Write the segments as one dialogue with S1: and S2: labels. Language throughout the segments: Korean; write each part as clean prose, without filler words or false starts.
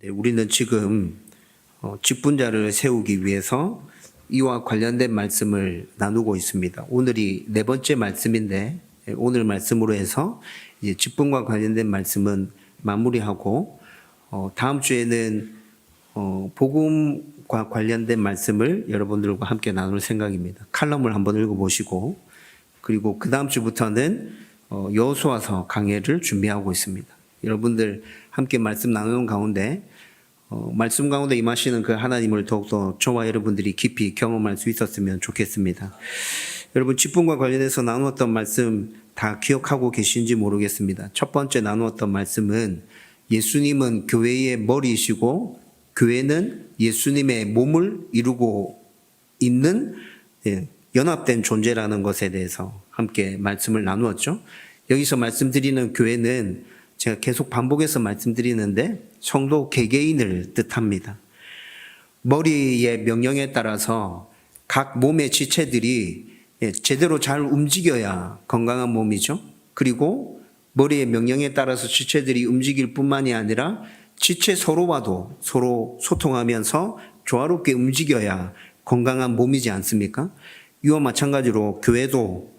S1: 네, 우리는 지금 직분자를 세우기 위해서 이와 관련된 말씀을 나누고 있습니다. 오늘이 네 번째 말씀인데 오늘 말씀으로 해서 이제 직분과 관련된 말씀은 마무리하고 다음 주에는 복음과 관련된 말씀을 여러분들과 함께 나눌 생각입니다. 칼럼을 한번 읽어보시고 그리고 그 다음 주부터는 여호수아서 강해를 준비하고 있습니다. 여러분들 함께 말씀 나누는 가운데 말씀 가운데 임하시는 그 하나님을 더욱더 저와 여러분들이 깊이 경험할 수 있었으면 좋겠습니다. 여러분 직분과 관련해서 나누었던 말씀 다 기억하고 계신지 모르겠습니다. 첫 번째 나누었던 말씀은 예수님은 교회의 머리이시고 교회는 예수님의 몸을 이루고 있는 연합된 존재라는 것에 대해서 함께 말씀을 나누었죠. 여기서 말씀드리는 교회는 제가 계속 반복해서 말씀드리는데 성도 개개인을 뜻합니다. 머리의 명령에 따라서 각 몸의 지체들이 제대로 잘 움직여야 건강한 몸이죠. 그리고 머리의 명령에 따라서 지체들이 움직일 뿐만이 아니라 지체 서로와도 서로 소통하면서 조화롭게 움직여야 건강한 몸이지 않습니까? 이와 마찬가지로 교회도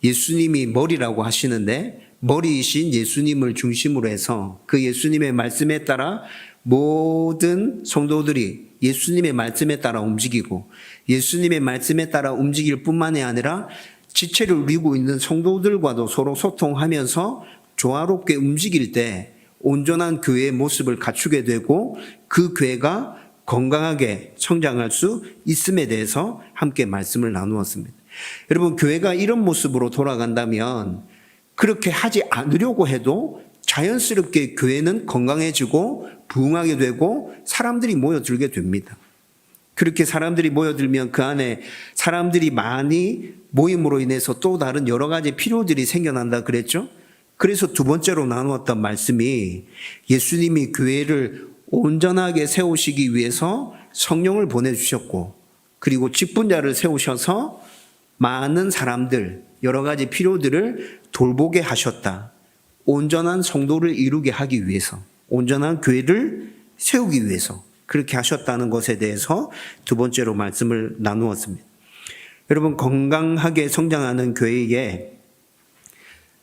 S1: 예수님이 머리라고 하시는데 머리이신 예수님을 중심으로 해서 그 예수님의 말씀에 따라 모든 성도들이 예수님의 말씀에 따라 움직이고 예수님의 말씀에 따라 움직일 뿐만이 아니라 지체를 이루고 있는 성도들과도 서로 소통하면서 조화롭게 움직일 때 온전한 교회의 모습을 갖추게 되고 그 교회가 건강하게 성장할 수 있음에 대해서 함께 말씀을 나누었습니다. 여러분 교회가 이런 모습으로 돌아간다면 그렇게 하지 않으려고 해도 자연스럽게 교회는 건강해지고 부흥하게 되고 사람들이 모여들게 됩니다. 그렇게 사람들이 모여들면 그 안에 사람들이 많이 모임으로 인해서 또 다른 여러 가지 필요들이 생겨난다 그랬죠. 그래서 두 번째로 나누었던 말씀이 예수님이 교회를 온전하게 세우시기 위해서 성령을 보내주셨고 그리고 직분자를 세우셔서 많은 사람들 여러 가지 필요들을 돌보게 하셨다. 온전한 성도를 이루게 하기 위해서 온전한 교회를 세우기 위해서 그렇게 하셨다는 것에 대해서 두 번째로 말씀을 나누었습니다. 여러분 건강하게 성장하는 교회에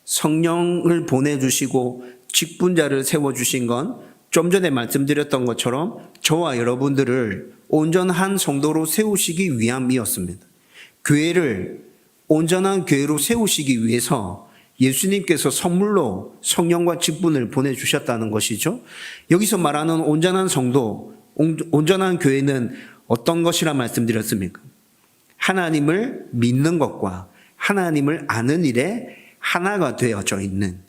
S1: 성령을 보내주시고 직분자를 세워주신 건 좀 전에 말씀드렸던 것처럼 저와 여러분들을 온전한 성도로 세우시기 위함이었습니다. 교회를 온전한 교회로 세우시기 위해서 예수님께서 선물로 성령과 직분을 보내주셨다는 것이죠. 여기서 말하는 온전한 성도, 온전한 교회는 어떤 것이라 말씀드렸습니까? 하나님을 믿는 것과 하나님을 아는 일에 하나가 되어져 있는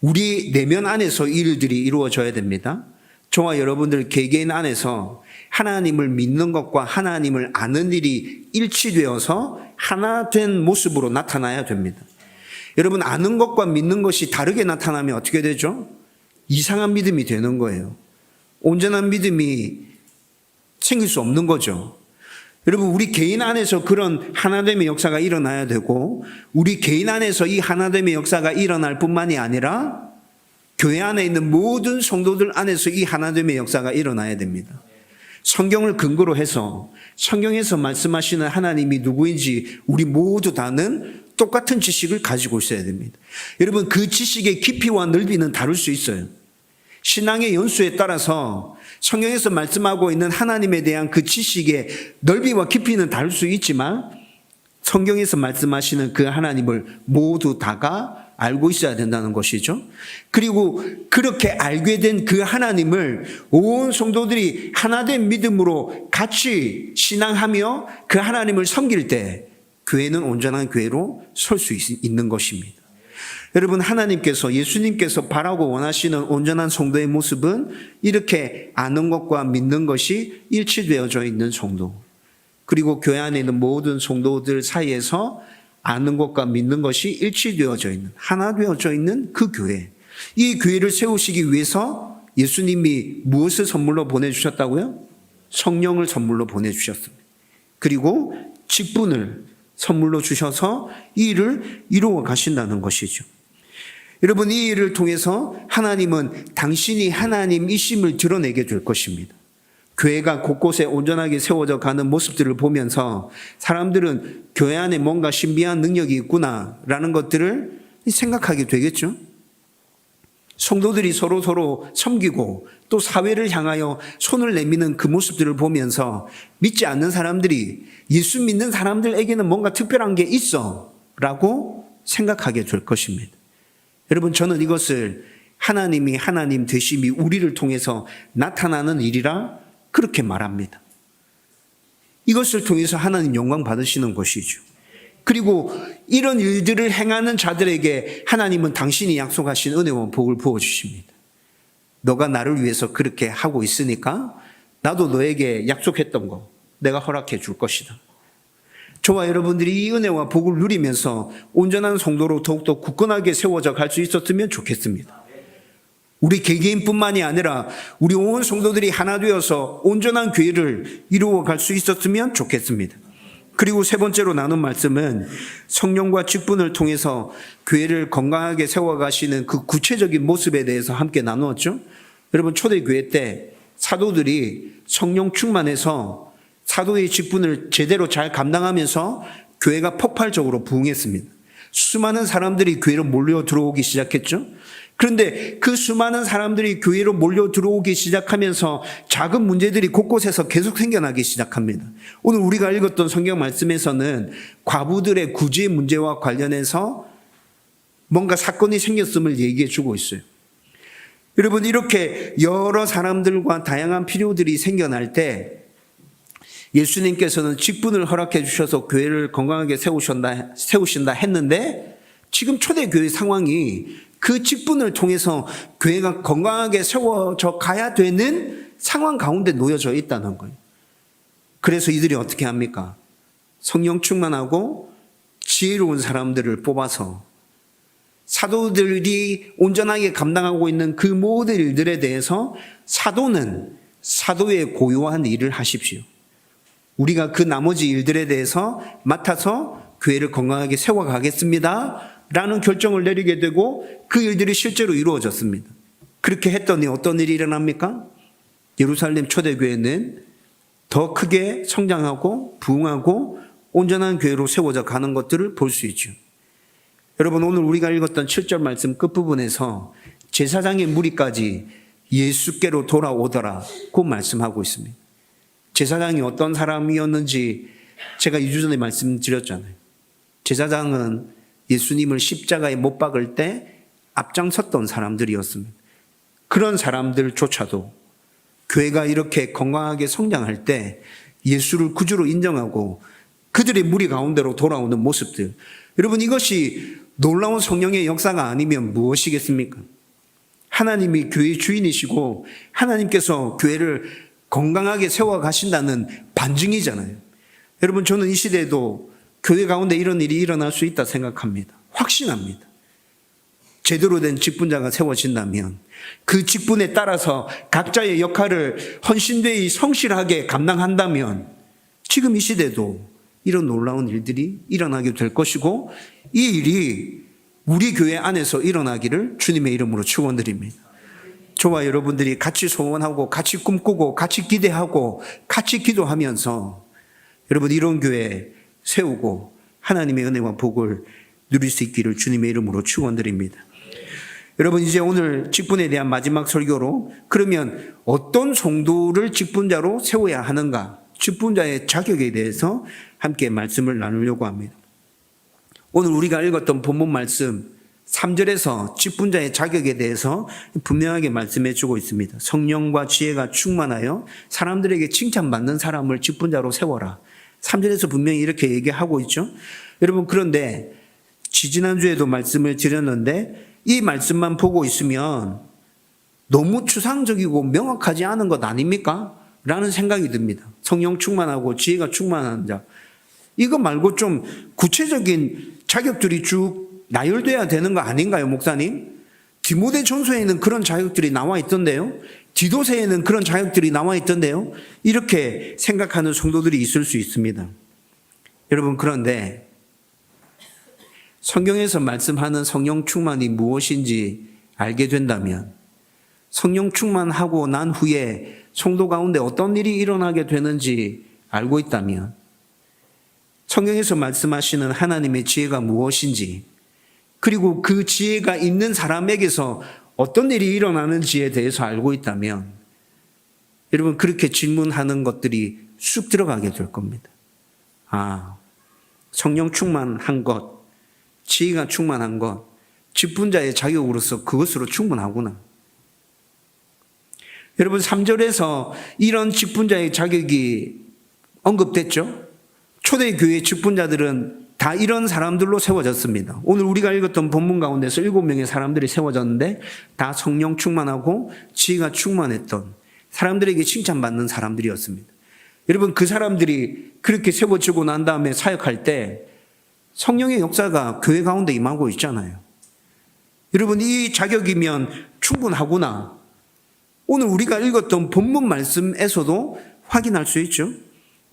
S1: 우리 내면 안에서 일들이 이루어져야 됩니다. 저와 여러분들 개개인 안에서 하나님을 믿는 것과 하나님을 아는 일이 일치되어서 하나 된 모습으로 나타나야 됩니다. 여러분 아는 것과 믿는 것이 다르게 나타나면 어떻게 되죠? 이상한 믿음이 되는 거예요. 온전한 믿음이 생길 수 없는 거죠. 여러분 우리 개인 안에서 그런 하나됨의 역사가 일어나야 되고 우리 개인 안에서 이 하나됨의 역사가 일어날 뿐만이 아니라 교회 안에 있는 모든 성도들 안에서 이 하나됨의 역사가 일어나야 됩니다. 성경을 근거로 해서 성경에서 말씀하시는 하나님이 누구인지 우리 모두 다는 똑같은 지식을 가지고 있어야 됩니다. 여러분 그 지식의 깊이와 넓이는 다를 수 있어요. 신앙의 연수에 따라서 성경에서 말씀하고 있는 하나님에 대한 그 지식의 넓이와 깊이는 다를 수 있지만 성경에서 말씀하시는 그 하나님을 모두 다가 알고 있어야 된다는 것이죠. 그리고 그렇게 알게 된 그 하나님을 온 성도들이 하나된 믿음으로 같이 신앙하며 그 하나님을 섬길 때 교회는 온전한 교회로 설 수 있는 것입니다. 여러분 하나님께서 예수님께서 바라고 원하시는 온전한 성도의 모습은 이렇게 아는 것과 믿는 것이 일치되어져 있는 성도 그리고 교회 안에 있는 모든 성도들 사이에서 아는 것과 믿는 것이 일치되어져 있는 하나 되어져 있는 그 교회 이 교회를 세우시기 위해서 예수님이 무엇을 선물로 보내주셨다고요? 성령을 선물로 보내주셨습니다. 그리고 직분을 선물로 주셔서 이 일을 이루어 가신다는 것이죠. 여러분, 이 일을 통해서 하나님은 당신이 하나님이심을 드러내게 될 것입니다. 교회가 곳곳에 온전하게 세워져 가는 모습들을 보면서 사람들은 교회 안에 뭔가 신비한 능력이 있구나라는 것들을 생각하게 되겠죠. 성도들이 서로 섬기고 또 사회를 향하여 손을 내미는 그 모습들을 보면서 믿지 않는 사람들이 예수 믿는 사람들에게는 뭔가 특별한 게 있어 라고 생각하게 될 것입니다. 여러분, 저는 이것을 하나님이 하나님 되심이 우리를 통해서 나타나는 일이라 그렇게 말합니다. 이것을 통해서 하나님 영광 받으시는 것이죠. 그리고 이런 일들을 행하는 자들에게 하나님은 당신이 약속하신 은혜와 복을 부어주십니다. 너가 나를 위해서 그렇게 하고 있으니까 나도 너에게 약속했던 거 내가 허락해 줄 것이다. 저와 여러분들이 이 은혜와 복을 누리면서 온전한 성도로 더욱더 굳건하게 세워져 갈 수 있었으면 좋겠습니다. 우리 개개인뿐만이 아니라 우리 온 성도들이 하나 되어서 온전한 교회를 이루어 갈 수 있었으면 좋겠습니다. 그리고 세 번째로 나눈 말씀은 성령과 직분을 통해서 교회를 건강하게 세워가시는 그 구체적인 모습에 대해서 함께 나누었죠. 여러분, 초대교회 때 사도들이 성령 충만해서 사도의 직분을 제대로 잘 감당하면서 교회가 폭발적으로 부흥했습니다. 수많은 사람들이 교회로 몰려 들어오기 시작했죠. 그런데 그 수많은 사람들이 교회로 몰려 들어오기 시작하면서 작은 문제들이 곳곳에서 계속 생겨나기 시작합니다. 오늘 우리가 읽었던 성경 말씀에서는 과부들의 구제 문제와 관련해서 뭔가 사건이 생겼음을 얘기해 주고 있어요. 여러분, 이렇게 여러 사람들과 다양한 필요들이 생겨날 때 예수님께서는 직분을 허락해 주셔서 교회를 건강하게 세우신다 했는데 지금 초대교회 상황이 그 직분을 통해서 교회가 건강하게 세워져 가야 되는 상황 가운데 놓여져 있다는 거예요. 그래서 이들이 어떻게 합니까? 성령 충만하고 지혜로운 사람들을 뽑아서 사도들이 온전하게 감당하고 있는 그 모든 일들에 대해서 사도는 사도의 고유한 일을 하십시오. 우리가 그 나머지 일들에 대해서 맡아서 교회를 건강하게 세워가겠습니다 라는 결정을 내리게 되고 그 일들이 실제로 이루어졌습니다. 그렇게 했더니 어떤 일이 일어납니까? 예루살렘 초대교회는 더 크게 성장하고 부흥하고 온전한 교회로 세워져 가는 것들을 볼 수 있죠. 여러분, 오늘 우리가 읽었던 7절 말씀 끝부분에서 제사장의 무리까지 예수께로 돌아오더라고 말씀하고 있습니다. 제사장이 어떤 사람이었는지 제가 2주 전에 말씀드렸잖아요. 제사장은 예수님을 십자가에 못 박을 때 앞장섰던 사람들이었습니다. 그런 사람들조차도 교회가 이렇게 건강하게 성장할 때 예수를 구주로 인정하고 그들의 무리 가운데로 돌아오는 모습들. 여러분, 이것이 놀라운 성령의 역사가 아니면 무엇이겠습니까? 하나님이 교회의 주인이시고 하나님께서 교회를 건강하게 세워가신다는 반증이잖아요. 여러분, 저는 이 시대에도 교회 가운데 이런 일이 일어날 수 있다 생각합니다. 확신합니다. 제대로 된 직분자가 세워진다면 그 직분에 따라서 각자의 역할을 헌신되이 성실하게 감당한다면 지금 이 시대도 이런 놀라운 일들이 일어나게 될 것이고 이 일이 우리 교회 안에서 일어나기를 주님의 이름으로 축원드립니다. 저와 여러분들이 같이 소원하고 같이 꿈꾸고 같이 기대하고 같이 기도하면서 여러분 이런 교회 세우고 하나님의 은혜와 복을 누릴 수 있기를 주님의 이름으로 축원드립니다. 여러분, 이제 오늘 직분에 대한 마지막 설교로 그러면 어떤 성도를 직분자로 세워야 하는가, 직분자의 자격에 대해서 함께 말씀을 나누려고 합니다. 오늘 우리가 읽었던 본문 말씀 3절에서 직분자의 자격에 대해서 분명하게 말씀해 주고 있습니다. 성령과 지혜가 충만하여 사람들에게 칭찬받는 사람을 직분자로 세워라. 3절에서 분명히 이렇게 얘기하고 있죠. 여러분, 그런데 지지난주에도 말씀을 드렸는데 이 말씀만 보고 있으면 너무 추상적이고 명확하지 않은 것 아닙니까? 라는 생각이 듭니다. 성령 충만하고 지혜가 충만한 자. 이거 말고 좀 구체적인 자격들이 쭉 나열돼야 되는 거 아닌가요, 목사님? 디모데전서에는 그런 자격들이 나와 있던데요. 디도서에는 그런 자격들이 나와 있던데요. 이렇게 생각하는 성도들이 있을 수 있습니다. 여러분, 그런데 성경에서 말씀하는 성령 충만이 무엇인지 알게 된다면, 성령 충만하고 난 후에 성도 가운데 어떤 일이 일어나게 되는지 알고 있다면, 성경에서 말씀하시는 하나님의 지혜가 무엇인지, 그리고 그 지혜가 있는 사람에게서 어떤 일이 일어나는지에 대해서 알고 있다면, 여러분 그렇게 질문하는 것들이 쑥 들어가게 될 겁니다. 아, 성령 충만한 것, 지혜가 충만한 것, 직분자의 자격으로서 그것으로 충분하구나. 여러분 3절에서 이런 직분자의 자격이 언급됐죠? 초대교회 직분자들은 다 이런 사람들로 세워졌습니다. 오늘 우리가 읽었던 본문 가운데서 7명의 사람들이 세워졌는데 다 성령 충만하고 지혜가 충만했던 사람들에게 칭찬받는 사람들이었습니다. 여러분 그 사람들이 그렇게 세워지고 난 다음에 사역할 때 성령의 역사가 교회 가운데 임하고 있잖아요. 여러분 이 자격이면 충분하구나. 오늘 우리가 읽었던 본문 말씀에서도 확인할 수 있죠.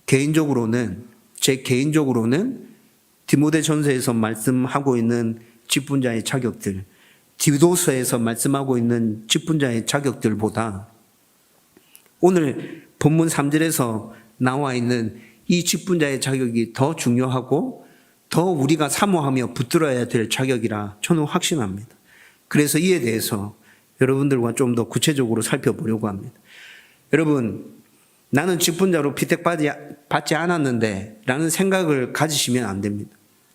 S1: 제 개인적으로는 디모데전서에서 말씀하고 있는 직분자의 자격들, 디도서에서 말씀하고 있는 직분자의 자격들보다 오늘 본문 3절에서 나와 있는 이 직분자의 자격이 더 중요하고 더 우리가 사모하며 붙들어야 될 자격이라 저는 확신합니다. 그래서 이에 대해서 여러분들과 좀 더 구체적으로 살펴보려고 합니다. 여러분, 나는 직분자로 피택받지 않았는데 라는 생각을 가지시면 안 됩니다.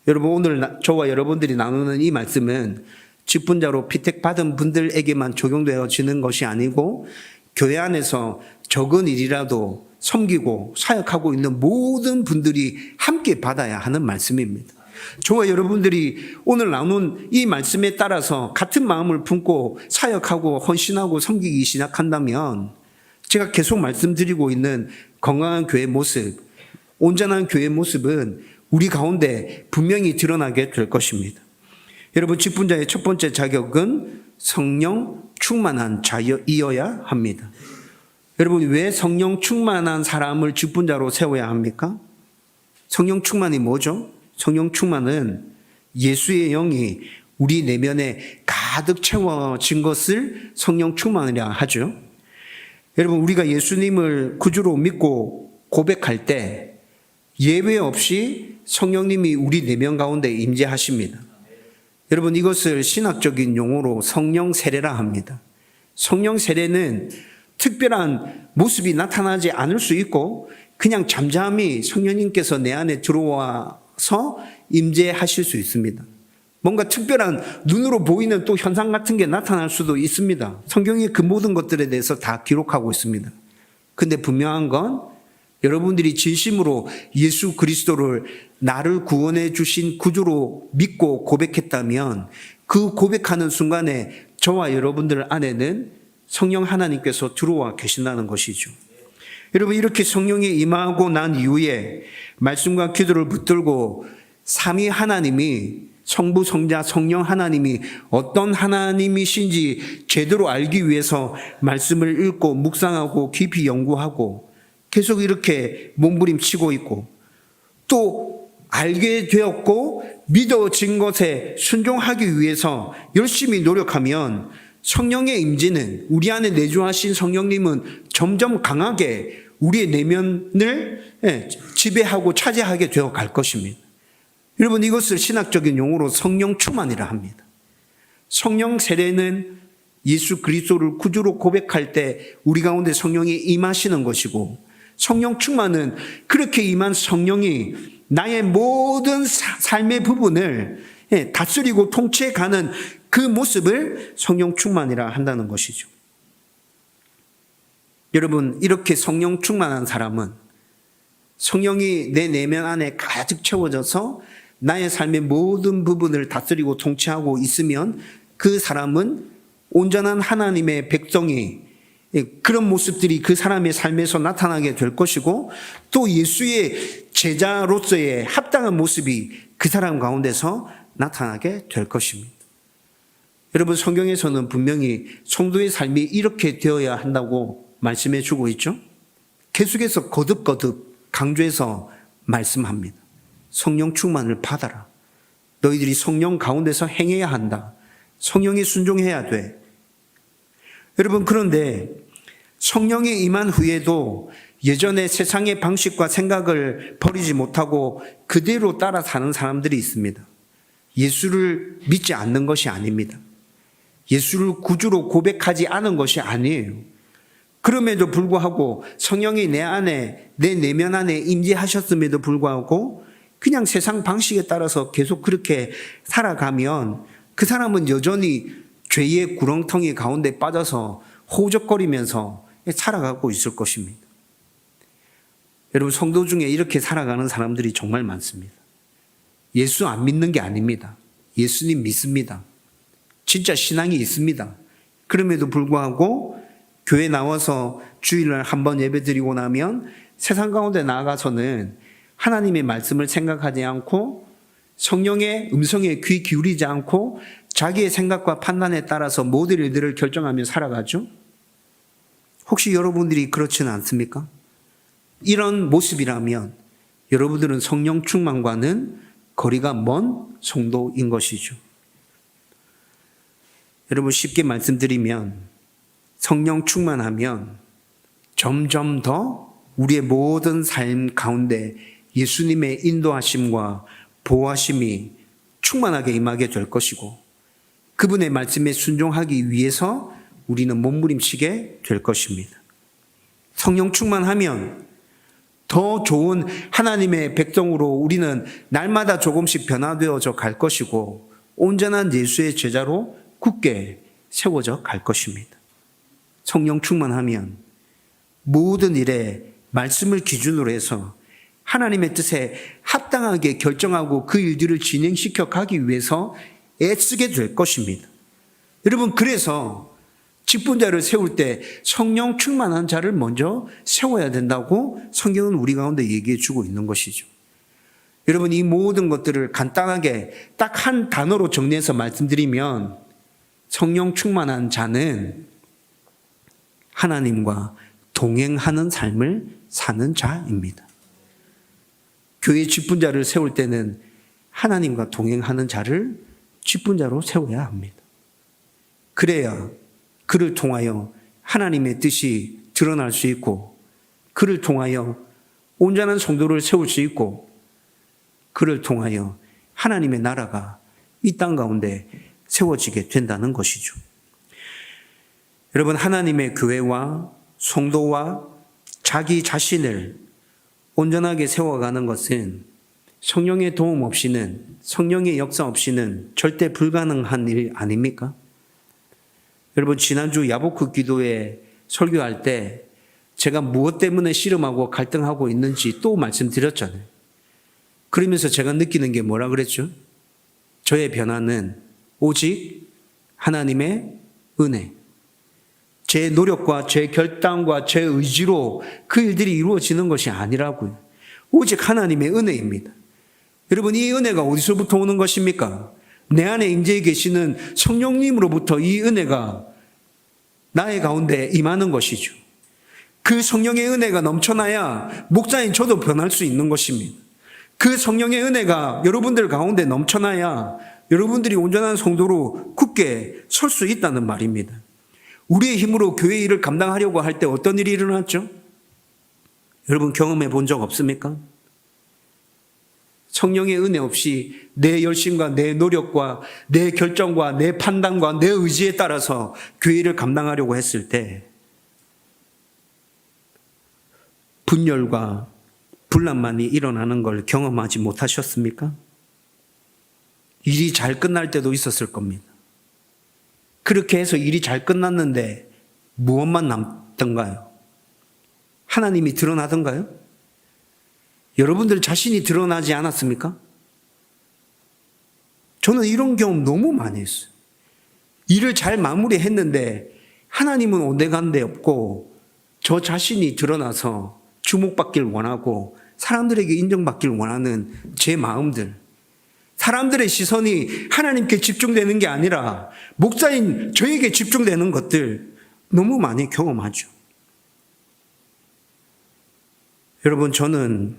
S1: 여러분 오늘 저와 여러분들이 나누는 이 말씀은 직분자로 피택받은 분들에게만 적용되어지는 것이 아니고 교회 안에서 적은 일이라도 섬기고 사역하고 있는 모든 분들이 함께 받아야 하는 말씀입니다. 저와 여러분들이 오늘 나눈 이 말씀에 따라서 같은 마음을 품고 사역하고 헌신하고 섬기기 시작한다면 제가 계속 말씀드리고 있는 건강한 교회 모습, 온전한 교회 모습은 우리 가운데 분명히 드러나게 될 것입니다. 여러분 직분자의 첫 번째 자격은 성령 충만한 자여야 합니다. 여러분 왜 성령 충만한 사람을 직분자로 세워야 합니까? 성령 충만이 뭐죠? 성령 충만은 예수의 영이 우리 내면에 가득 채워진 것을 성령 충만이라 하죠. 여러분 우리가 예수님을 구주로 믿고 고백할 때 예외 없이 성령님이 우리 내면 가운데 임재하십니다. 여러분 이것을 신학적인 용어로 성령 세례라 합니다. 성령 세례는 특별한 모습이 나타나지 않을 수 있고 그냥 잠잠히 성령님께서 내 안에 들어와서 임재하실 수 있습니다. 뭔가 특별한 눈으로 보이는 또 현상 같은 게 나타날 수도 있습니다. 성경이 그 모든 것들에 대해서 다 기록하고 있습니다. 근데 분명한 건 여러분들이 진심으로 예수 그리스도를 나를 구원해 주신 구주로 믿고 고백했다면 그 고백하는 순간에 저와 여러분들 안에는 성령 하나님께서 들어와 계신다는 것이죠. 여러분 이렇게 성령이 임하고 난 이후에 말씀과 기도를 붙들고 삼위 하나님이 성부, 성자, 성령 하나님이 어떤 하나님이신지 제대로 알기 위해서 말씀을 읽고 묵상하고 깊이 연구하고 계속 이렇게 몸부림치고 있고 또 알게 되었고 믿어진 것에 순종하기 위해서 열심히 노력하면 성령의 임재는 우리 안에 내주하신 성령님은 점점 강하게 우리의 내면을 지배하고 차지하게 되어 갈 것입니다. 여러분 이것을 신학적인 용어로 성령 충만이라 합니다. 성령 세례는 예수 그리스도를 구주로 고백할 때 우리 가운데 성령이 임하시는 것이고 성령 충만은 그렇게 임한 성령이 나의 모든 삶의 부분을 다스리고 통치해가는 그 모습을 성령 충만이라 한다는 것이죠. 여러분 이렇게 성령 충만한 사람은 성령이 내 내면 안에 가득 채워져서 나의 삶의 모든 부분을 다스리고 통치하고 있으면 그 사람은 온전한 하나님의 백성이 그런 모습들이 그 사람의 삶에서 나타나게 될 것이고 또 예수의 제자로서의 합당한 모습이 그 사람 가운데서 나타나게 될 것입니다. 여러분 성경에서는 분명히 성도의 삶이 이렇게 되어야 한다고 말씀해 주고 있죠. 계속해서 거듭거듭 강조해서 말씀합니다. 성령 충만을 받아라. 너희들이 성령 가운데서 행해야 한다. 성령에 순종해야 돼. 여러분, 그런데 성령에 임한 후에도 예전에 세상의 방식과 생각을 버리지 못하고 그대로 따라 사는 사람들이 있습니다. 예수를 믿지 않는 것이 아닙니다. 예수를 구주로 고백하지 않은 것이 아니에요. 그럼에도 불구하고 성령이 내 안에, 내 내면 안에 임재하셨음에도 불구하고 그냥 세상 방식에 따라서 계속 그렇게 살아가면 그 사람은 여전히 죄의 구렁텅이 가운데 빠져서 호적거리면서 살아가고 있을 것입니다. 여러분, 성도 중에 이렇게 살아가는 사람들이 정말 많습니다. 예수 안 믿는 게 아닙니다. 예수님 믿습니다. 진짜 신앙이 있습니다. 그럼에도 불구하고 교회 나와서 주일날 한번 예배 드리고 나면 세상 가운데 나아가서는 하나님의 말씀을 생각하지 않고 성령의 음성에 귀 기울이지 않고 자기의 생각과 판단에 따라서 모든 일들을 결정하며 살아가죠. 혹시 여러분들이 그렇지는 않습니까? 이런 모습이라면 여러분들은 성령 충만과는 거리가 먼 성도인 것이죠. 여러분, 쉽게 말씀드리면 성령 충만하면 점점 더 우리의 모든 삶 가운데 예수님의 인도하심과 보호하심이 충만하게 임하게 될 것이고 그분의 말씀에 순종하기 위해서 우리는 몸부림치게 될 것입니다. 성령 충만하면 더 좋은 하나님의 백성으로 우리는 날마다 조금씩 변화되어져 갈 것이고 온전한 예수의 제자로 굳게 세워져 갈 것입니다. 성령 충만하면 모든 일에 말씀을 기준으로 해서 하나님의 뜻에 합당하게 결정하고 그 일들을 진행시켜 가기 위해서 애쓰게 될 것입니다. 여러분, 그래서 직분자를 세울 때 성령 충만한 자를 먼저 세워야 된다고 성경은 우리 가운데 얘기해 주고 있는 것이죠. 여러분, 이 모든 것들을 간단하게 딱 한 단어로 정리해서 말씀드리면 성령 충만한 자는 하나님과 동행하는 삶을 사는 자입니다. 교회 직분자를 세울 때는 하나님과 동행하는 자를 직분자로 세워야 합니다. 그래야 그를 통하여 하나님의 뜻이 드러날 수 있고 그를 통하여 온전한 성도를 세울 수 있고 그를 통하여 하나님의 나라가 이 땅 가운데 세워지게 된다는 것이죠. 여러분, 하나님의 교회와 성도와 자기 자신을 온전하게 세워가는 것은 성령의 도움 없이는, 성령의 역사 없이는 절대 불가능한 일 아닙니까? 여러분, 지난주 야보크 기도회 설교할 때 제가 무엇 때문에 씨름하고 갈등하고 있는지 또 말씀드렸잖아요. 그러면서 제가 느끼는 게 뭐라 그랬죠? 저의 변화는 오직 하나님의 은혜, 제 노력과 제 결단과 제 의지로 그 일들이 이루어지는 것이 아니라고요. 오직 하나님의 은혜입니다. 여러분, 이 은혜가 어디서부터 오는 것입니까? 내 안에 임재해 계시는 성령님으로부터 이 은혜가 나의 가운데 임하는 것이죠. 그 성령의 은혜가 넘쳐나야 목사인 저도 변할 수 있는 것입니다. 그 성령의 은혜가 여러분들 가운데 넘쳐나야 여러분들이 온전한 성도로 굳게 설 수 있다는 말입니다. 우리의 힘으로 교회 일을 감당하려고 할 때 어떤 일이 일어났죠? 여러분, 경험해 본 적 없습니까? 성령의 은혜 없이 내 열심과 내 노력과 내 결정과 내 판단과 내 의지에 따라서 교회 일을 감당하려고 했을 때 분열과 분란만이 일어나는 걸 경험하지 못하셨습니까? 일이 잘 끝날 때도 있었을 겁니다. 그렇게 해서 일이 잘 끝났는데 무엇만 남던가요? 하나님이 드러나던가요? 여러분들 자신이 드러나지 않았습니까? 저는 이런 경험 너무 많이 했어요. 일을 잘 마무리했는데 하나님은 온데간데 없고 저 자신이 드러나서 주목받길 원하고 사람들에게 인정받길 원하는 제 마음들, 사람들의 시선이 하나님께 집중되는 게 아니라 목사인 저에게 집중되는 것들 너무 많이 경험하죠. 여러분, 저는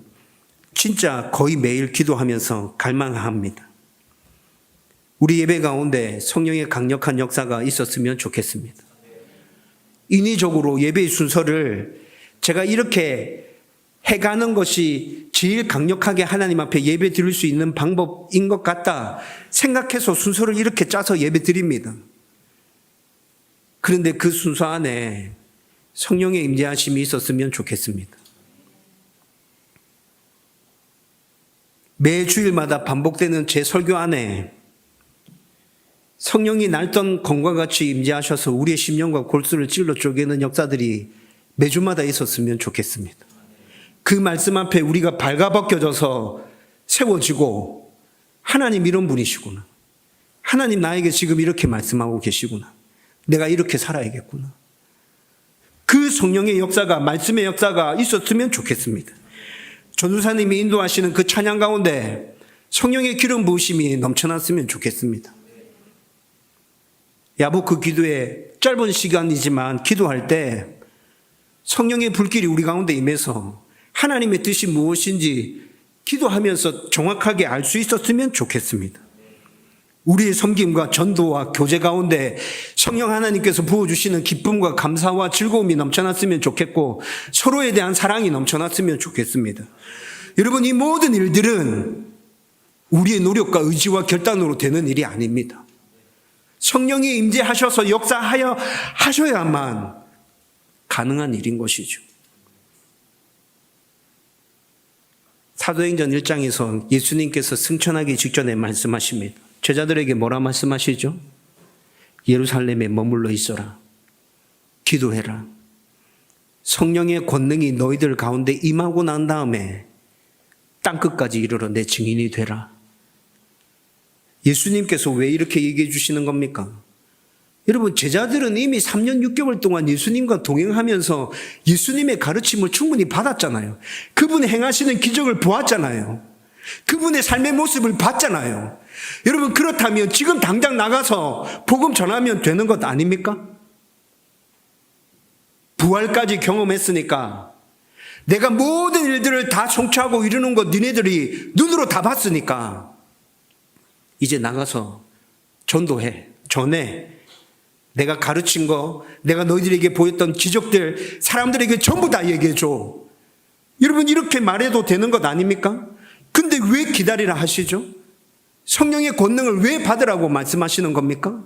S1: 진짜 거의 매일 기도하면서 갈망합니다. 우리 예배 가운데 성령의 강력한 역사가 있었으면 좋겠습니다. 인위적으로 예배의 순서를 제가 이렇게 해가는 것이 제일 강력하게 하나님 앞에 예배 드릴 수 있는 방법인 것 같다 생각해서 순서를 이렇게 짜서 예배 드립니다. 그런데 그 순서 안에 성령의 임재하심이 있었으면 좋겠습니다. 매 주일마다 반복되는 제 설교 안에 성령이 날던 검과 같이 임재하셔서 우리의 심령과 골수를 찔러 쪼개는 역사들이 매주마다 있었으면 좋겠습니다. 그 말씀 앞에 우리가 발가벗겨져서 세워지고 하나님 이런 분이시구나. 하나님 나에게 지금 이렇게 말씀하고 계시구나. 내가 이렇게 살아야겠구나. 그 성령의 역사가, 말씀의 역사가 있었으면 좋겠습니다. 전도사님이 인도하시는 그 찬양 가운데 성령의 기름 부으심이 넘쳐났으면 좋겠습니다. 야복그 기도에 짧은 시간이지만 기도할 때 성령의 불길이 우리 가운데 임해서 하나님의 뜻이 무엇인지 기도하면서 정확하게 알 수 있었으면 좋겠습니다. 우리의 섬김과 전도와 교제 가운데 성령 하나님께서 부어주시는 기쁨과 감사와 즐거움이 넘쳐났으면 좋겠고 서로에 대한 사랑이 넘쳐났으면 좋겠습니다. 여러분, 이 모든 일들은 우리의 노력과 의지와 결단으로 되는 일이 아닙니다. 성령이 임재하셔서 하셔야만 가능한 일인 것이죠. 사도행전 1장에서 예수님께서 승천하기 직전에 말씀하십니다. 제자들에게 뭐라 말씀하시죠? 예루살렘에 머물러 있어라. 기도해라. 성령의 권능이 너희들 가운데 임하고 난 다음에 땅끝까지 이르러 내 증인이 되라. 예수님께서 왜 이렇게 얘기해 주시는 겁니까? 여러분, 제자들은 이미 3년 6개월 동안 예수님과 동행하면서 예수님의 가르침을 충분히 받았잖아요. 그분이 행하시는 기적을 보았잖아요. 그분의 삶의 모습을 봤잖아요. 여러분, 그렇다면 지금 당장 나가서 복음 전하면 되는 것 아닙니까? 부활까지 경험했으니까, 내가 모든 일들을 다 성취하고 이루는 것 니네들이 눈으로 다 봤으니까 이제 나가서 전도해, 전해. 내가 가르친 거, 내가 너희들에게 보였던 기적들 사람들에게 전부 다 얘기해줘. 여러분, 이렇게 말해도 되는 것 아닙니까? 근데 왜 기다리라 하시죠? 성령의 권능을 왜 받으라고 말씀하시는 겁니까?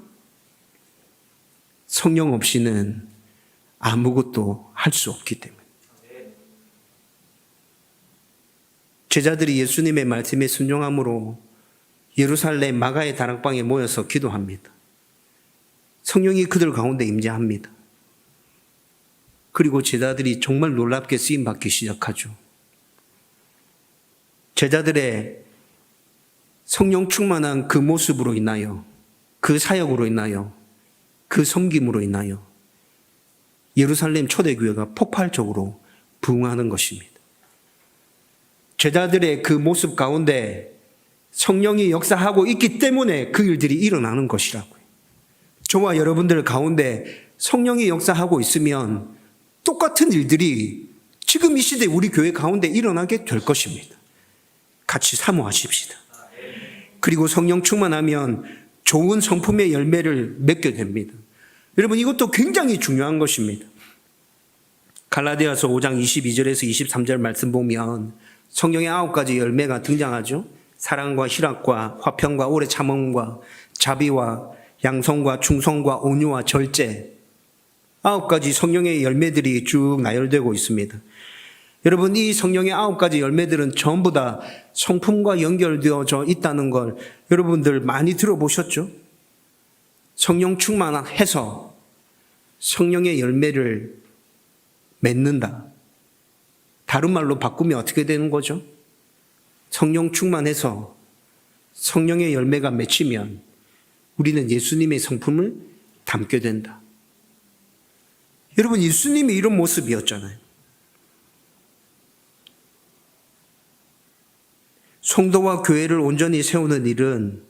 S1: 성령 없이는 아무것도 할 수 없기 때문에. 제자들이 예수님의 말씀에 순종함으로 예루살렘 마가의 다락방에 모여서 기도합니다. 성령이 그들 가운데 임재합니다. 그리고 제자들이 정말 놀랍게 쓰임받기 시작하죠. 제자들의 성령 충만한 그 모습으로 인하여, 그 사역으로 인하여, 그 섬김으로 인하여 예루살렘 초대교회가 폭발적으로 부흥하는 것입니다. 제자들의 그 모습 가운데 성령이 역사하고 있기 때문에 그 일들이 일어나는 것이라고요. 저와 여러분들 가운데 성령이 역사하고 있으면 똑같은 일들이 지금 이 시대 우리 교회 가운데 일어나게 될 것입니다. 같이 사모하십시다. 그리고 성령 충만하면 좋은 성품의 열매를 맺게 됩니다. 여러분, 이것도 굉장히 중요한 것입니다. 갈라디아서 5장 22절에서 23절 말씀 보면 성령의 9가지 열매가 등장하죠. 사랑과 희락과 화평과 오래 참음과 자비와 양성과 충성과 온유와 절제, 9가지 성령의 열매들이 쭉 나열되고 있습니다. 여러분, 이 성령의 9가지 열매들은 전부 다 성품과 연결되어져 있다는 걸 여러분들 많이 들어보셨죠? 성령 충만해서 성령의 열매를 맺는다. 다른 말로 바꾸면 어떻게 되는 거죠? 성령 충만해서 성령의 열매가 맺히면 우리는 예수님의 성품을 담게 된다. 여러분, 예수님이 이런 모습이었잖아요. 성도와 교회를 온전히 세우는 일은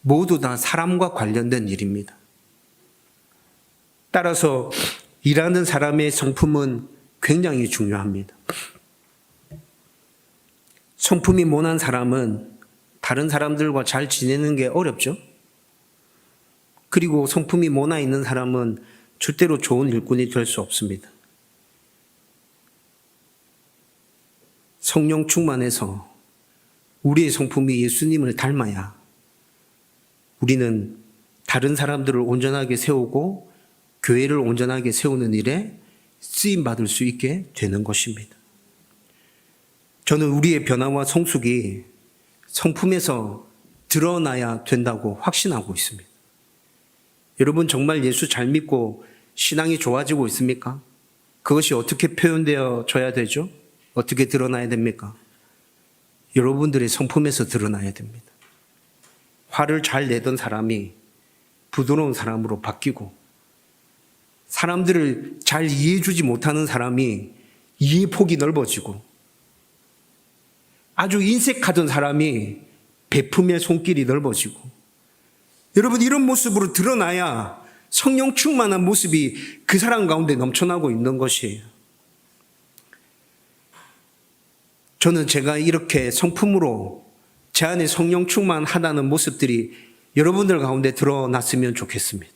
S1: 모두 다 사람과 관련된 일입니다. 따라서 일하는 사람의 성품은 굉장히 중요합니다. 성품이 모난 사람은 다른 사람들과 잘 지내는 게 어렵죠. 그리고 성품이 모나 있는 사람은 절대로 좋은 일꾼이 될 수 없습니다. 성령 충만해서 우리의 성품이 예수님을 닮아야 우리는 다른 사람들을 온전하게 세우고 교회를 온전하게 세우는 일에 쓰임받을 수 있게 되는 것입니다. 저는 우리의 변화와 성숙이 성품에서 드러나야 된다고 확신하고 있습니다. 여러분 정말 예수 잘 믿고 신앙이 좋아지고 있습니까? 그것이 어떻게 표현되어져야 되죠? 어떻게 드러나야 됩니까? 여러분들의 성품에서 드러나야 됩니다. 화를 잘 내던 사람이 부드러운 사람으로 바뀌고, 사람들을 잘 이해해주지 못하는 사람이 이해 폭이 넓어지고, 아주 인색하던 사람이 베품의 손길이 넓어지고, 여러분 이런 모습으로 드러나야 성령 충만한 모습이 그 사람 가운데 넘쳐나고 있는 것이에요. 저는 제가 이렇게 성품으로 제 안에 성령 충만하다는 모습들이 여러분들 가운데 드러났으면 좋겠습니다.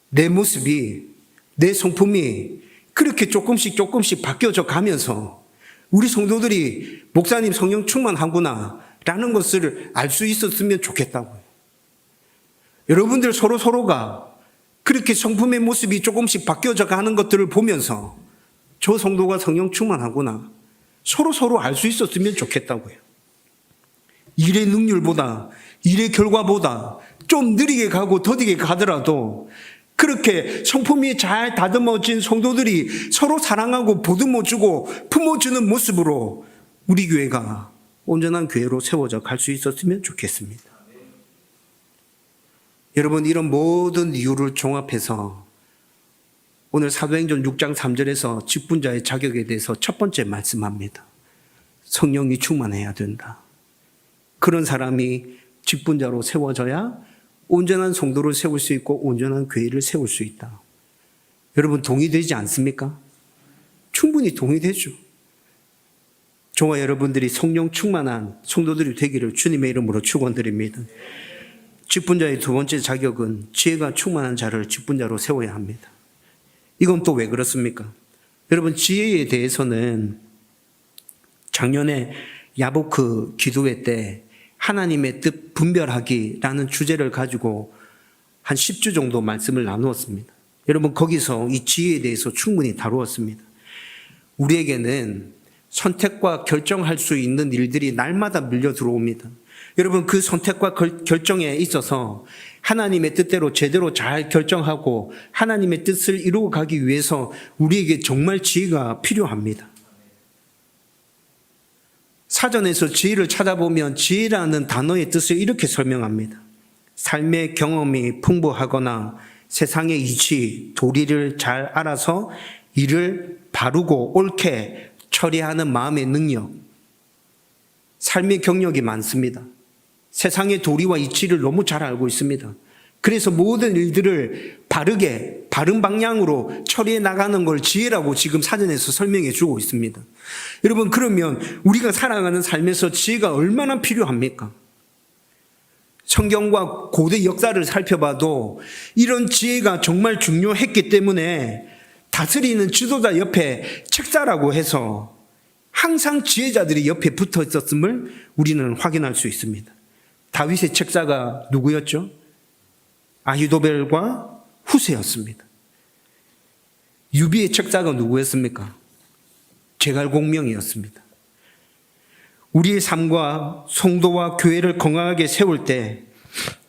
S1: 내 모습이, 내 성품이 그렇게 조금씩 바뀌어져 가면서 우리 성도들이 목사님 성령 충만하구나 라는 것을 알 수 있었으면 좋겠다고요. 여러분들 서로가 그렇게 성품의 모습이 조금씩 바뀌어져 가는 것들을 보면서 저 성도가 성령 충만하구나 서로 알 수 있었으면 좋겠다고요. 일의 능률보다, 일의 결과보다 좀 느리게 가고 더디게 가더라도 그렇게 성품이 잘 다듬어진 성도들이 서로 사랑하고 보듬어주고 품어주는 모습으로 우리 교회가 온전한 교회로 세워져 갈 수 있었으면 좋겠습니다. 여러분 이런 모든 이유를 종합해서 오늘 사도행전 6장 3절에서 직분자의 자격에 대해서 첫 번째 말씀합니다. 성령이 충만해야 된다. 그런 사람이 직분자로 세워져야 온전한 성도를 세울 수 있고 온전한 교회를 세울 수 있다. 여러분 동의되지 않습니까? 충분히 동의되죠. 저와 여러분들이 성령 충만한 성도들이 되기를 주님의 이름으로 축원드립니다. 직분자의 두 번째 자격은 지혜가 충만한 자를 직분자로 세워야 합니다. 이건 또 왜 그렇습니까? 여러분 지혜에 대해서는 작년에 야보크 기도회 때 하나님의 뜻 분별하기라는 주제를 가지고 한 10주 정도 말씀을 나누었습니다. 여러분 거기서 이 지혜에 대해서 충분히 다루었습니다. 우리에게는 선택과 결정할 수 있는 일들이 날마다 밀려 들어옵니다. 여러분 그 선택과 결정에 있어서 하나님의 뜻대로 제대로 잘 결정하고 하나님의 뜻을 이루어 가기 위해서 우리에게 정말 지혜가 필요합니다. 사전에서 지혜를 찾아보면 지혜라는 단어의 뜻을 이렇게 설명합니다. 삶의 경험이 풍부하거나 세상의 이치, 도리를 잘 알아서 이를 바르고 옳게 처리하는 마음의 능력. 삶의 경력이 많습니다. 세상의 도리와 이치를 너무 잘 알고 있습니다. 그래서 모든 일들을 바르게, 바른 방향으로 처리해 나가는 걸 지혜라고 지금 사전에서 설명해 주고 있습니다. 여러분, 그러면 우리가 살아가는 삶에서 지혜가 얼마나 필요합니까? 성경과 고대 역사를 살펴봐도 이런 지혜가 정말 중요했기 때문에 다스리는 지도자 옆에 책사라고 해서 항상 지혜자들이 옆에 붙어 있었음을 우리는 확인할 수 있습니다. 다윗의 책사가 누구였죠? 아히도벨과 후세였습니다. 유비의 책사가 누구였습니까? 제갈공명이었습니다. 우리의 삶과 성도와 교회를 건강하게 세울 때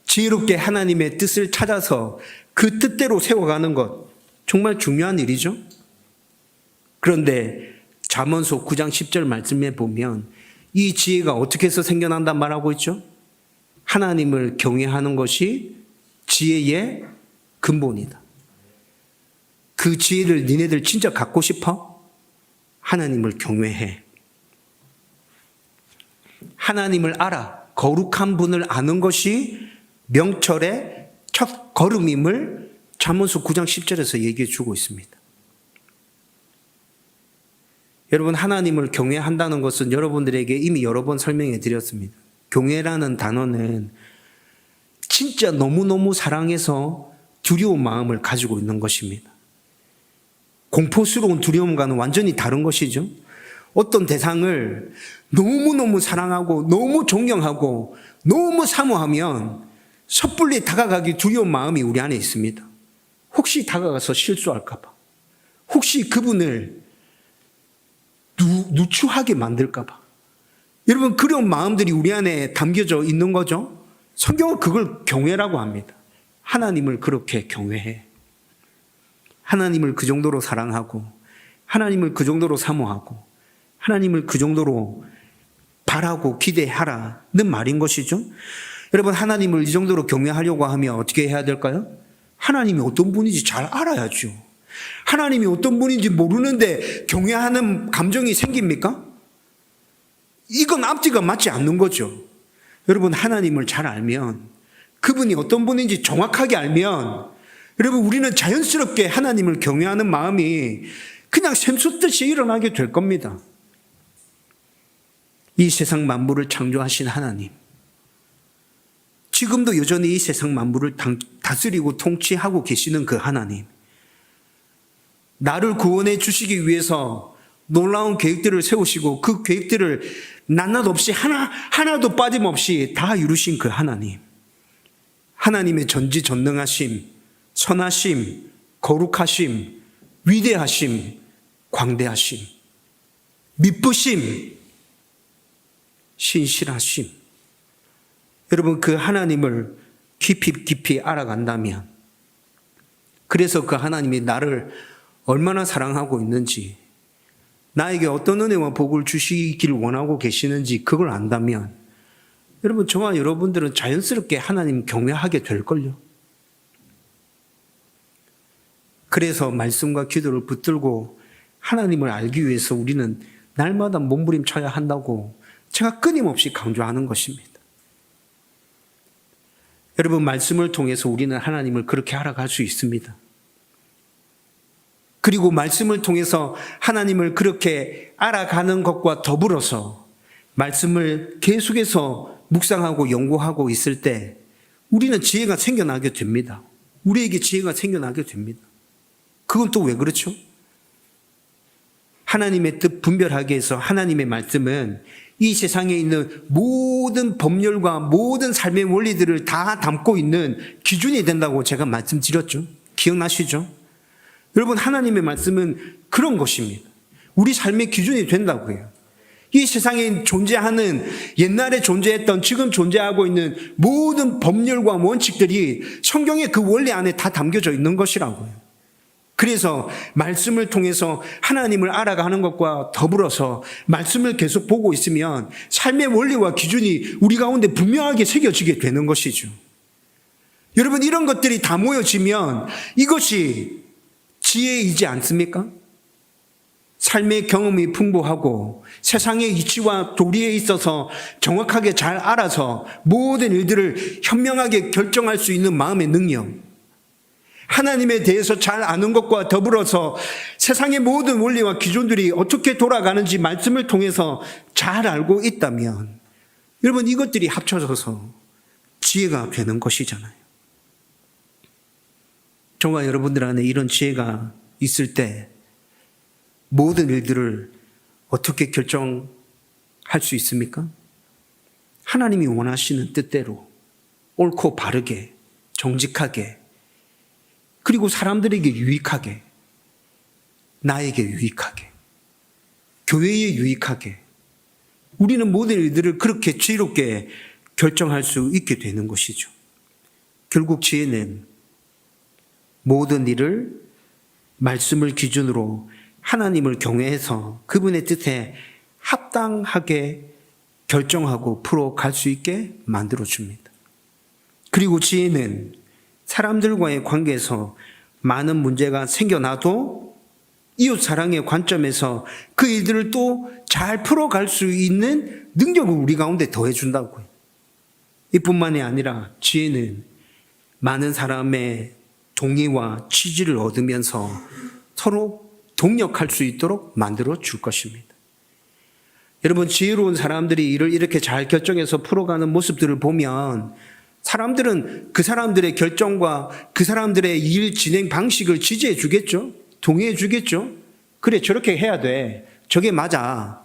S1: 지혜롭게 하나님의 뜻을 찾아서 그 뜻대로 세워가는 것 정말 중요한 일이죠. 그런데 잠언서 9장 10절 말씀에 보면 이 지혜가 어떻게 해서 생겨난단 말하고 있죠? 하나님을 경외하는 것이 지혜의 근본이다. 그 지혜를 니네들 진짜 갖고 싶어? 하나님을 경외해. 하나님을 알아. 거룩한 분을 아는 것이 명철의 첫 걸음임을 잠언서 9장 10절에서 얘기해 주고 있습니다. 여러분, 하나님을 경외한다는 것은 여러분들에게 이미 여러 번 설명해 드렸습니다. 경외라는 단어는 진짜 너무너무 사랑해서 두려운 마음을 가지고 있는 것입니다. 공포스러운 두려움과는 완전히 다른 것이죠. 어떤 대상을 너무너무 사랑하고 너무 존경하고 너무 사모하면 섣불리 다가가기 두려운 마음이 우리 안에 있습니다. 혹시 다가가서 실수할까 봐. 혹시 그분을 누추하게 만들까 봐. 여러분, 그런 마음들이 우리 안에 담겨져 있는 거죠. 성경은 그걸 경외라고 합니다. 하나님을 그렇게 경외해. 하나님을 그 정도로 사랑하고 하나님을 그 정도로 사모하고 하나님을 그 정도로 바라고 기대하라는 말인 것이죠. 여러분, 하나님을 이 정도로 경외하려고 하면 어떻게 해야 될까요? 하나님이 어떤 분인지 잘 알아야죠. 하나님이 어떤 분인지 모르는데 경외하는 감정이 생깁니까? 이건 앞뒤가 맞지 않는 거죠. 여러분, 하나님을 잘 알면, 그분이 어떤 분인지 정확하게 알면, 여러분, 우리는 자연스럽게 하나님을 경외하는 마음이 그냥 샘솟듯이 일어나게 될 겁니다. 이 세상 만물을 창조하신 하나님, 지금도 여전히 이 세상 만물을 다스리고 통치하고 계시는 그 하나님, 나를 구원해 주시기 위해서 놀라운 계획들을 세우시고 그 계획들을 낱낱 없이 하나도 빠짐없이 다 이루신 그 하나님, 하나님의 전지전능하심, 선하심, 거룩하심, 위대하심, 광대하심, 미쁘심, 신실하심. 여러분, 그 하나님을 깊이 알아간다면, 그래서 그 하나님이 나를 얼마나 사랑하고 있는지, 나에게 어떤 은혜와 복을 주시길 원하고 계시는지 그걸 안다면, 여러분, 저와 여러분들은 자연스럽게 하나님 경외하게 될걸요. 그래서 말씀과 기도를 붙들고 하나님을 알기 위해서 우리는 날마다 몸부림쳐야 한다고 제가 끊임없이 강조하는 것입니다. 여러분, 말씀을 통해서 우리는 하나님을 그렇게 알아갈 수 있습니다. 그리고 말씀을 통해서 하나님을 그렇게 알아가는 것과 더불어서 말씀을 계속해서 묵상하고 연구하고 있을 때 우리는 지혜가 생겨나게 됩니다. 우리에게 지혜가 생겨나게 됩니다. 그건 또 왜 그렇죠? 하나님의 뜻 분별하게 해서 하나님의 말씀은 이 세상에 있는 모든 법률과 모든 삶의 원리들을 다 담고 있는 기준이 된다고 제가 말씀드렸죠. 기억나시죠? 여러분, 하나님의 말씀은 그런 것입니다. 우리 삶의 기준이 된다고 해요. 이 세상에 존재하는, 옛날에 존재했던, 지금 존재하고 있는 모든 법률과 원칙들이 성경의 그 원리 안에 다 담겨져 있는 것이라고요. 그래서 말씀을 통해서 하나님을 알아가는 것과 더불어서 말씀을 계속 보고 있으면 삶의 원리와 기준이 우리 가운데 분명하게 새겨지게 되는 것이죠. 여러분, 이런 것들이 다 모여지면 이것이 지혜이지 않습니까? 삶의 경험이 풍부하고 세상의 이치와 도리에 있어서 정확하게 잘 알아서 모든 일들을 현명하게 결정할 수 있는 마음의 능력, 하나님에 대해서 잘 아는 것과 더불어서 세상의 모든 원리와 기준들이 어떻게 돌아가는지 말씀을 통해서 잘 알고 있다면 여러분, 이것들이 합쳐져서 지혜가 되는 것이잖아요. 저와 여러분들 안에 이런 지혜가 있을 때 모든 일들을 어떻게 결정할 수 있습니까? 하나님이 원하시는 뜻대로 옳고 바르게, 정직하게, 그리고 사람들에게 유익하게, 나에게 유익하게, 교회에 유익하게, 우리는 모든 일들을 그렇게 지혜롭게 결정할 수 있게 되는 것이죠. 결국 지혜는 모든 일을 말씀을 기준으로 하나님을 경외해서 그분의 뜻에 합당하게 결정하고 풀어갈 수 있게 만들어줍니다. 그리고 지혜는 사람들과의 관계에서 많은 문제가 생겨나도 이웃 사랑의 관점에서 그 일들을 또 잘 풀어갈 수 있는 능력을 우리 가운데 더해준다고요. 이뿐만이 아니라 지혜는 많은 사람의 동의와 지지를 얻으면서 서로 동력할 수 있도록 만들어 줄 것입니다. 여러분, 지혜로운 사람들이 일을 이렇게 잘 결정해서 풀어가는 모습들을 보면 사람들은 그 사람들의 결정과 그 사람들의 일 진행 방식을 지지해 주겠죠? 동의해 주겠죠? 그래, 저렇게 해야 돼. 저게 맞아.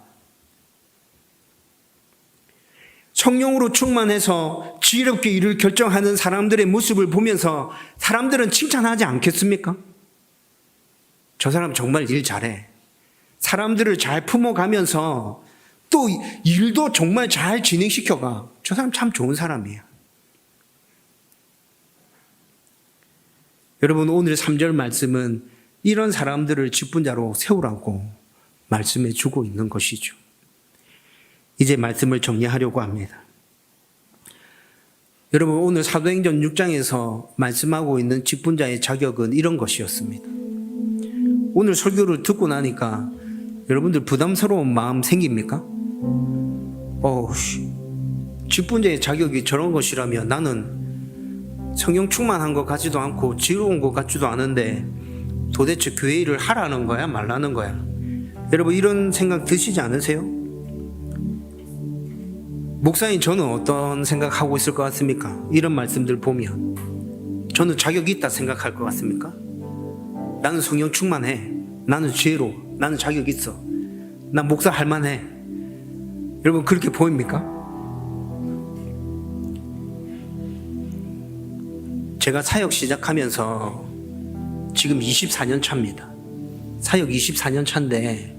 S1: 성령으로 충만해서 지혜롭게 일을 결정하는 사람들의 모습을 보면서 사람들은 칭찬하지 않겠습니까? 저 사람 정말 일 잘해. 사람들을 잘 품어가면서 또 일도 정말 잘 진행시켜가. 저 사람 참 좋은 사람이에요. 여러분, 오늘 3절 말씀은 이런 사람들을 직분자로 세우라고 말씀해 주고 있는 것이죠. 이제 말씀을 정리하려고 합니다. 여러분, 오늘 사도행전 6장에서 말씀하고 있는 직분자의 자격은 이런 것이었습니다. 오늘 설교를 듣고 나니까 여러분들 부담스러운 마음 생깁니까? 직분자의 자격이 저런 것이라면 나는 성령 충만한 것 같지도 않고 지혜로운 것 같지도 않은데 도대체 교회 일을 하라는 거야 말라는 거야? 여러분, 이런 생각 드시지 않으세요? 목사님, 저는 어떤 생각하고 있을 것 같습니까? 이런 말씀들 보면 저는 자격이 있다 생각할 것 같습니까? 나는 성령 충만해. 나는 지혜로워. 나는 자격 있어. 난 목사 할 만해. 여러분, 그렇게 보입니까? 제가 사역 시작하면서 지금 24년 차입니다. 사역 24년 차인데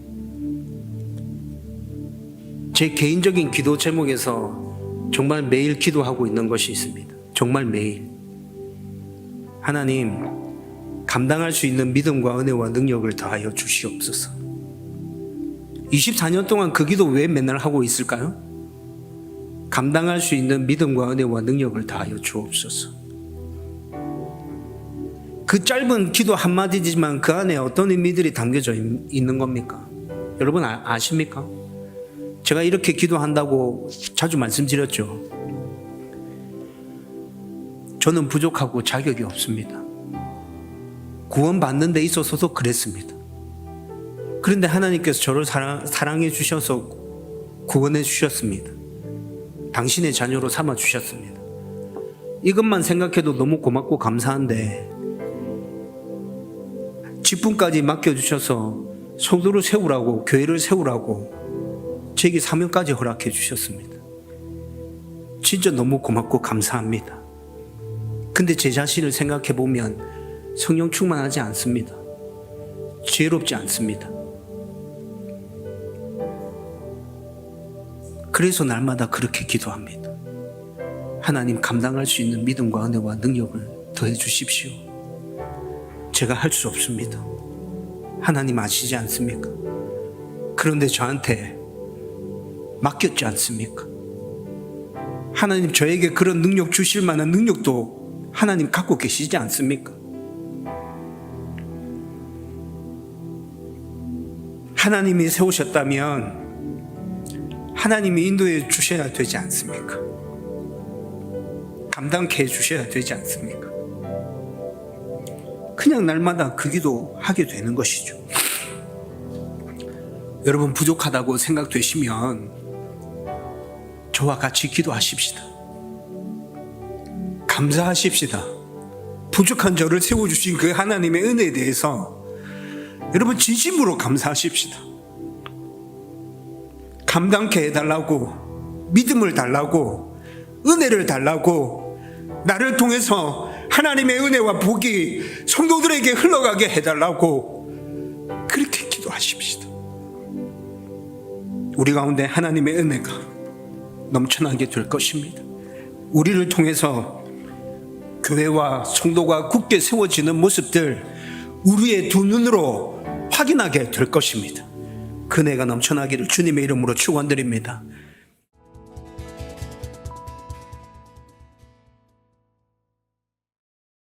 S1: 제 개인적인 기도 제목에서 정말 매일 기도하고 있는 것이 있습니다. 정말 매일. 하나님, 감당할 수 있는 믿음과 은혜와 능력을 더하여 주시옵소서. 24년 동안 그 기도 왜 맨날 하고 있을까요? 감당할 수 있는 믿음과 은혜와 능력을 더하여 주옵소서. 그 짧은 기도 한마디지만 그 안에 어떤 의미들이 담겨져 있는 겁니까? 여러분 아십니까? 제가 이렇게 기도한다고 자주 말씀드렸죠. 저는 부족하고 자격이 없습니다. 구원받는 데 있어서도 그랬습니다. 그런데 하나님께서 저를 사랑해 주셔서 구원해 주셨습니다. 당신의 자녀로 삼아 주셨습니다. 이것만 생각해도 너무 고맙고 감사한데 직분까지 맡겨주셔서 성도를 세우라고, 교회를 세우라고 제게 사명까지 허락해 주셨습니다. 진짜 너무 고맙고 감사합니다. 근데 제 자신을 생각해 보면 성령 충만하지 않습니다. 지혜롭지 않습니다. 그래서 날마다 그렇게 기도합니다. 하나님, 감당할 수 있는 믿음과 은혜와 능력을 더해 주십시오. 제가 할 수 없습니다. 하나님 아시지 않습니까? 그런데 저한테 맡겼지 않습니까? 하나님, 저에게 그런 능력 주실 만한 능력도 하나님 갖고 계시지 않습니까? 하나님이 세우셨다면 하나님이 인도해 주셔야 되지 않습니까? 감당케 해 주셔야 되지 않습니까? 그냥 날마다 그 기도 하게 되는 것이죠. 여러분, 부족하다고 생각되시면 저와 같이 기도하십시다. 감사하십시다. 부족한 저를 세워주신 그 하나님의 은혜에 대해서 여러분 진심으로 감사하십시다. 감당케 해달라고, 믿음을 달라고, 은혜를 달라고, 나를 통해서 하나님의 은혜와 복이 성도들에게 흘러가게 해달라고 그렇게 기도하십시다. 우리 가운데 하나님의 은혜가 넘쳐나게 될 것입니다. 우리를 통해서 교회와 성도가 굳게 세워지는 모습들 우리의 두 눈으로 확인하게 될 것입니다. 그 은혜가 넘쳐나기를 주님의 이름으로 축원드립니다.